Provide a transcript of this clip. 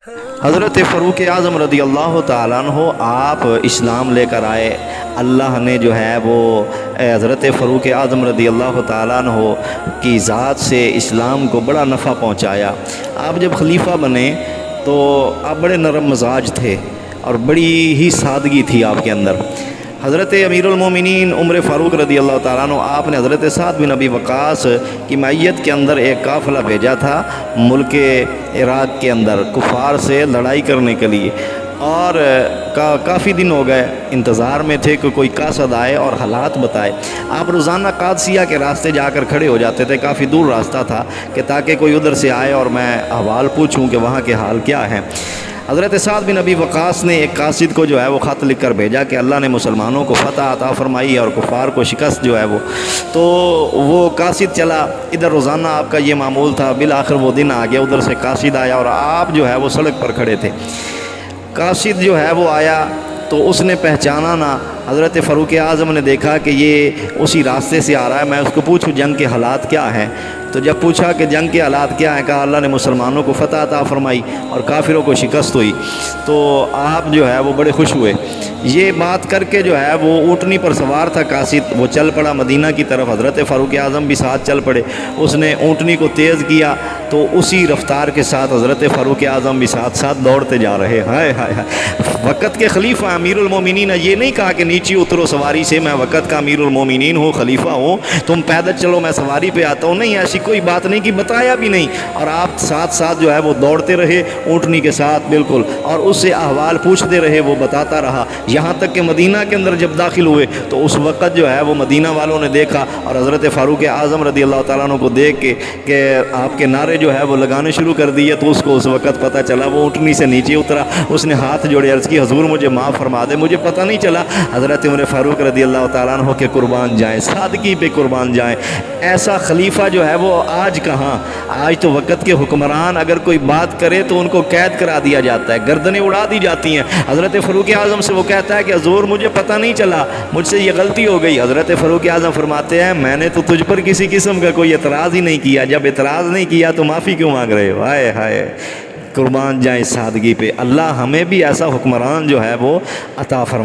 حضرت فاروق اعظم رضی اللہ تعالیٰ عنہ آپ اسلام لے کر آئے۔ اللہ نے جو ہے وہ حضرت فاروق اعظم رضی اللہ تعالیٰ عنہ کی ذات سے اسلام کو بڑا نفع پہنچایا۔ آپ جب خلیفہ بنے تو آپ بڑے نرم مزاج تھے اور بڑی ہی سادگی تھی آپ کے اندر۔ حضرت امیر المومنین عمر فاروق رضی اللہ تعالیٰ عنہ آپ نے حضرت سعد بن ابی وقاص کی معیت کے اندر ایک قافلہ بھیجا تھا ملک عراق کے اندر کفار سے لڑائی کرنے کے لیے، اور کافی دن ہو گئے انتظار میں تھے کہ کوئی قاصد آئے اور حالات بتائے۔ آپ روزانہ قادسیہ کے راستے جا کر کھڑے ہو جاتے تھے، کافی دور راستہ تھا کہ تاکہ کوئی ادھر سے آئے اور میں احوال پوچھوں کہ وہاں کے حال کیا ہیں۔ حضرت سعد بن ابی وقاص نے ایک قاصد کو جو ہے وہ خط لکھ کر بھیجا کہ اللہ نے مسلمانوں کو فتح عطا فرمائی اور کفار کو شکست جو ہے وہ، تو وہ قاصد چلا ادھر، روزانہ آپ کا یہ معمول تھا۔ بالآخر وہ دن آ گیا، ادھر سے قاصد آیا اور آپ جو ہے وہ سڑک پر کھڑے تھے۔ قاصد جو ہے وہ آیا تو اس نے پہچانا نہ۔ حضرت فاروق اعظم نے دیکھا کہ یہ اسی راستے سے آ رہا ہے، میں اس کو پوچھوں جنگ کے حالات کیا ہیں؟ تو جب پوچھا کہ جنگ کے حالات کیا ہیں، کہا اللہ نے مسلمانوں کو فتح عطا فرمائی اور کافروں کو شکست ہوئی۔ تو آپ جو ہے وہ بڑے خوش ہوئے۔ یہ بات کر کے جو ہے وہ اونٹنی پر سوار تھا قاصد، وہ چل پڑا مدینہ کی طرف۔ حضرت فاروق اعظم بھی ساتھ چل پڑے، اس نے اونٹنی کو تیز کیا تو اسی رفتار کے ساتھ حضرت فاروق اعظم بھی ساتھ ساتھ دوڑتے جا رہے۔ ہائے ہائے ہائے، وقت کے خلیفہ امیر المومنین نے یہ نہیں کہا کہ نیچے اترو سواری سے، میں وقت کا امیر المومنین ہوں، خلیفہ ہوں، تم پیدل چلو میں سواری پہ آتا ہوں، نہیں، ایسی کوئی بات نہیں کی، بتایا بھی نہیں۔ اور آپ ساتھ ساتھ جو ہے وہ دوڑتے رہے اونٹنی کے ساتھ بالکل، اور اس سے احوال پوچھتے رہے، وہ بتاتا رہا، یہاں تک کہ مدینہ کے اندر جب داخل ہوئے تو اس وقت جو ہے وہ مدینہ والوں نے دیکھا اور حضرت فاروق اعظم رضی اللہ تعالیٰ عنہ کو دیکھ کے کہ آپ کے نعرے جو ہے وہ لگانے شروع کر دیے، تو اس کو اس وقت پتہ چلا۔ وہ اونٹنی سے نیچے اترا، اس نے ہاتھ جوڑے، عرض کی حضور مجھے معاف فرما دے، مجھے پتہ نہیں چلا۔ حضرت عمر فاروق رضی اللہ تعالیٰ عنہ کے قربان جائیں، سادگی پہ قربان جائیں۔ ایسا خلیفہ جو ہے وہ آج کہاں؟ آج تو وقت کے حکمران اگر کوئی بات کرے تو ان کو قید کرا دیا جاتا ہے، گردنیں اڑا دی جاتی ہیں۔ حضرت فاروق اعظم سے وہ کہتا ہے کہ حضور مجھے پتہ نہیں چلا، مجھ سے یہ غلطی ہو گئی۔ حضرت فاروق اعظم فرماتے ہیں میں نے تو تجھ پر کسی قسم کا کوئی اعتراض ہی نہیں کیا، جب اعتراض نہیں کیا تو معافی کیوں مانگ رہے ہو؟ ہائے ہائے، قربان جائیں سادگی پہ۔ اللہ ہمیں بھی ایسا حکمران جو ہے وہ عطا فرمائے۔